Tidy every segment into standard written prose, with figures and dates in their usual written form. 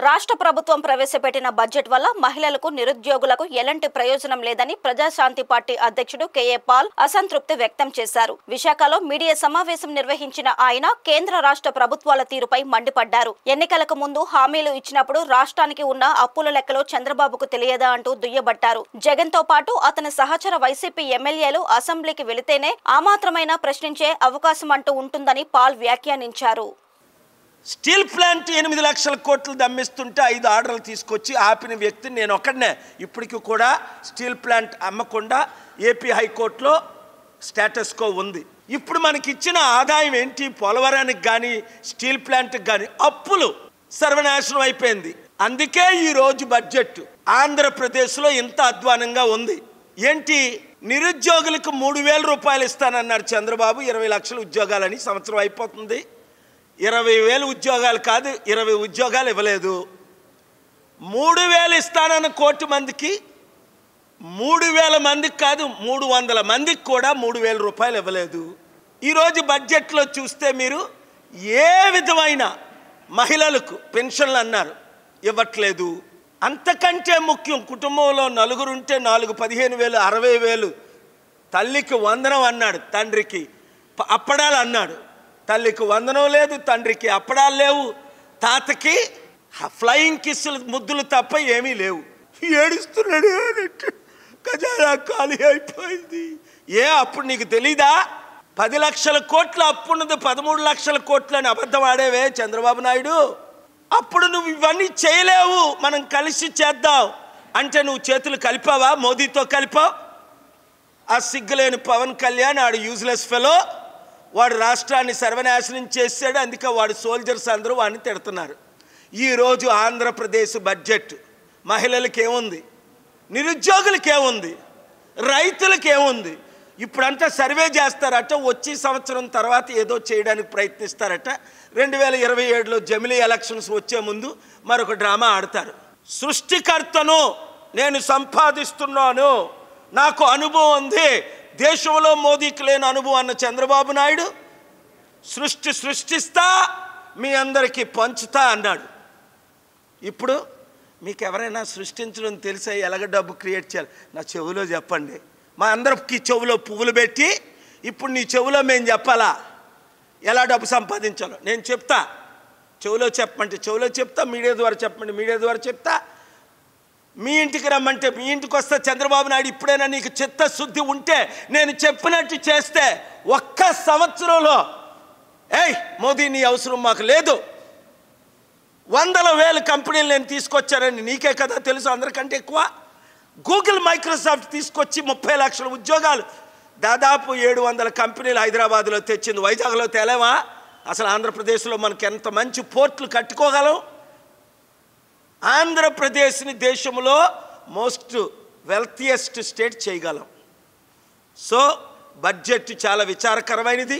రాష్ట్ర ప్రభుత్వం ప్రవేశపెట్టిన బడ్జెట్ వల్ల మహిళలకు నిరుద్యోగులకు ఎలాంటి ప్రయోజనం లేదని ప్రజాశాంతి పార్టీ అధ్యక్షుడు కేఏ పాల్ అసంతృప్తి వ్యక్తం చేశారు. విశాఖలో మీడియా సమావేశం నిర్వహించిన ఆయన కేంద్ర రాష్ట్ర ప్రభుత్వాల తీరుపై మండిపడ్డారు. ఎన్నికలకు ముందు హామీలు ఇచ్చినప్పుడు రాష్ట్రానికి ఉన్న అప్పుల లెక్కలో చంద్రబాబుకు తెలియదా అంటూ దుయ్యబట్టారు. జగన్ తో పాటు అతని సహచర వైసీపీ ఎమ్మెల్యేలు అసెంబ్లీకి వెళితేనే ఆ మాత్రమైనా ప్రశ్నించే అవకాశం అంటూ ఉంటుందని పాల్ వ్యాఖ్యానించారు. స్టీల్ ప్లాంట్ 8 లక్షల కోట్లు దమ్మిస్తుంటే 5 ఆర్డర్లు తీసుకొచ్చి ఆపిన వ్యక్తి నేను ఒక్కడనే. ఇప్పటికి కూడా స్టీల్ ప్లాంట్ అమ్మకుండా ఏపీ హైకోర్టులో స్టేటస్ కో ఉంది. ఇప్పుడు మనకి ఇచ్చిన ఆదాయం ఏంటి? పోలవరానికి కానీ స్టీల్ ప్లాంట్కి కానీ అప్పులు సర్వనాశనం అయిపోయింది. అందుకే ఈరోజు బడ్జెట్ ఆంధ్రప్రదేశ్లో ఇంత అధ్వానంగా ఉంది. ఏంటి? నిరుద్యోగులకు 3,000 రూపాయలు ఇస్తానన్నారు చంద్రబాబు. 20 లక్షల ఉద్యోగాలని సంవత్సరం అయిపోతుంది. 20,000 ఉద్యోగాలు కాదు, 20 ఉద్యోగాలు ఇవ్వలేదు. 3,000 ఇస్తానన్న 1 కోటి మందికి 3,000 మందికి కాదు 300 మందికి కూడా 3,000 రూపాయలు ఇవ్వలేదు. ఈరోజు బడ్జెట్లో చూస్తే మీరు ఏ విధమైన మహిళలకు పెన్షన్లు అన్నారు, ఇవ్వట్లేదు. అంతకంటే ముఖ్యం, కుటుంబంలో 4 ఉంటే 4 15,000 60,000. తల్లికి వందనం అన్నాడు, తండ్రికి అప్పడాలు అన్నాడు. తల్లికి వందనం లేదు, తండ్రికి అప్పడాలు లేవు, తాతకి ఫ్లయింగ్ కిస్సులు ముద్దులు తప్ప ఏమీ లేవు. ఏడుస్తున్నాడు, ఖజానా ఖాళీ అయిపోయింది. అప్పుడు నీకు తెలీదా? 10 లక్షల కోట్ల అప్పున్నది 13 లక్షల కోట్లు అని అబద్ధం ఆడేవే చంద్రబాబు నాయుడు. అప్పుడు నువ్వు ఇవన్నీ చేయలేవు, మనం కలిసి చేద్దాం అంటే నువ్వు చేతులు కలిపావా? మోదీతో కలిపావు. ఆ సిగ్గులేని పవన్ కళ్యాణ్ ఆడు యూజ్లెస్ ఫెలో, వాడు రాష్ట్రాన్ని సర్వనాశనం చేశాడు. అందుకే వాడు సోల్జర్స్ అందరూ వాడిని తిడుతున్నారు. ఈరోజు ఆంధ్రప్రదేశ్ బడ్జెట్ మహిళలకు ఏముంది, నిరుద్యోగులకు ఏముంది, రైతులకు ఏముంది? ఇప్పుడంతా సర్వే చేస్తారట, వచ్చే సంవత్సరం తర్వాత ఏదో చేయడానికి ప్రయత్నిస్తారట. 2027లో జమిలీ ఎలక్షన్స్ వచ్చే ముందు మరొక డ్రామా ఆడతారు. సృష్టికర్తను, నేను సంపాదిస్తున్నాను, నాకు అనుభవం ఉంది, దేశంలో మోదీకి లేని అనుభవం అన్న చంద్రబాబు నాయుడు సృష్టిస్తా మీ అందరికీ పంచుతా అన్నాడు. ఇప్పుడు మీకు ఎవరైనా సృష్టించడం తెలిసే ఎలాగ డబ్బు క్రియేట్ చేయాలి? నా చెవిలో చెప్పండి. మా అందరికి చెవిలో పువ్వులు పెట్టి ఇప్పుడు నీ చెవిలో మేము చెప్పాలా ఎలా డబ్బు సంపాదించాలో? నేను చెప్తా. చెవిలో చెప్పమంటే చెవిలో చెప్తా, మీడియా ద్వారా చెప్పమంటే మీడియా ద్వారా చెప్తా. మీ ఇంటికి రమ్మంటే మీ ఇంటికి వస్తే చంద్రబాబు నాయుడు ఇప్పుడైనా నీకు చిత్తశుద్ధి ఉంటే నేను చెప్పినట్టు చేస్తే 1 సంవత్సరంలో మోదీ నీ అవసరం మాకు లేదు, 100,000 కంపెనీలు నేను తీసుకొచ్చానని నీకే కదా తెలుసు, అందరికంటే ఎక్కువ. గూగుల్ మైక్రోసాఫ్ట్ తీసుకొచ్చి 30 లక్షల ఉద్యోగాలు, దాదాపు 700 కంపెనీలు హైదరాబాద్లో తెచ్చింది. వైజాగ్లో తేలేమా? అసలు ఆంధ్రప్రదేశ్లో మనకి ఎంత మంచి పోర్ట్లు కట్టుకోగలం. ఆంధ్రప్రదేశ్ని దేశంలో మోస్ట్ వెల్తియెస్ట్ స్టేట్ చేయగలం. సో బడ్జెట్ చాలా విచారకరమైనది.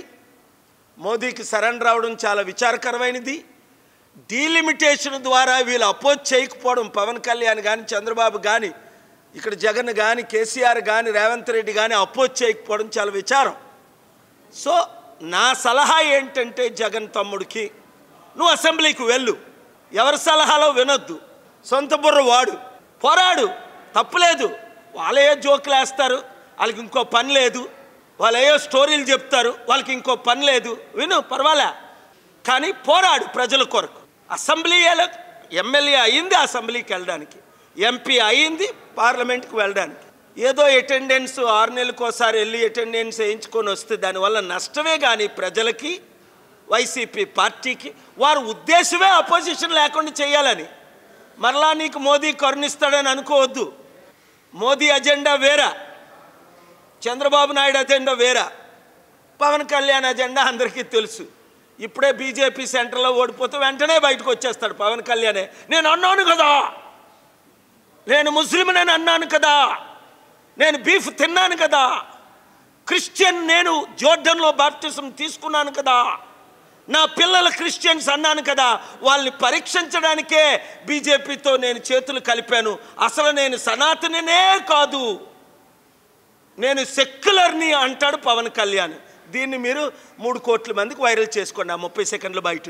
మోదీకి సరెండర్ అవడం చాలా విచారకరమైనది. డీలిమిటేషన్ ద్వారా వీళ్ళు అపోజ్ చేయకపోవడం, పవన్ కళ్యాణ్ కానీ చంద్రబాబు కానీ ఇక్కడ జగన్ కానీ కేసీఆర్ కానీ రేవంత్ రెడ్డి కానీ అపోజ్ చేయకపోవడం చాలా విచారం. సో నా సలహా ఏంటంటే జగన్ తమ్ముడికి, నువ్వు అసెంబ్లీకి వెళ్ళు, ఎవరి సలహాలో వినొద్దు, సొంత బుర్ర వాడు, పోరాడు, తప్పులేదు. వాళ్ళే జోకులు వేస్తారు, వాళ్ళకి ఇంకో పని లేదు, వాళ్ళు ఏయో స్టోరీలు చెప్తారు, వాళ్ళకి ఇంకో పని లేదు, విను పర్వాలే. కానీ పోరాడు ప్రజల కొరకు. అసెంబ్లీ ఎమ్మెల్యే అయింది అసెంబ్లీకి వెళ్ళడానికి, ఎంపీ అయింది పార్లమెంట్కి వెళ్ళడానికి. ఏదో అటెండెన్స్ 6 నెలలకోసారి వెళ్ళి అటెండెన్స్ వేయించుకొని వస్తే దానివల్ల నష్టమే కానీ ప్రజలకి, వైసీపీ పార్టీకి వారి ఉద్దేశమే అపోజిషన్ లేకుండా చేయాలని. మరలా నీకు మోదీ కరుణిస్తాడని అనుకోవద్దు. మోదీ అజెండా వేరా, చంద్రబాబు నాయుడు అజెండా వేరా, పవన్ కళ్యాణ్ అజెండా అందరికీ తెలుసు. ఇప్పుడే బీజేపీ సెంటర్లో ఓడిపోతే వెంటనే బయటకు వచ్చేస్తాడు పవన్ కళ్యాణే. నేను అన్నాను కదా, నేను ముస్లింని అన్నాను కదా, నేను బీఫ్ తిన్నాను కదా, క్రిస్టియన్, నేను జోర్డన్లో బాప్టిజం తీసుకున్నాను కదా, నా పిల్లల క్రిస్టియన్స్ అన్నాను కదా. వాళ్ళని పరీక్షించడానికే బీజేపీతో నేను చేతులు కలిపాను. అసలు నేను సనాతననే కాదు, నేను సెక్యులర్ని అంటాడు పవన్ కళ్యాణ్. దీన్ని మీరు 3 కోట్ల మందికి వైరల్ చేసుకోండి. ఆ 30 సెకండ్ల బయట.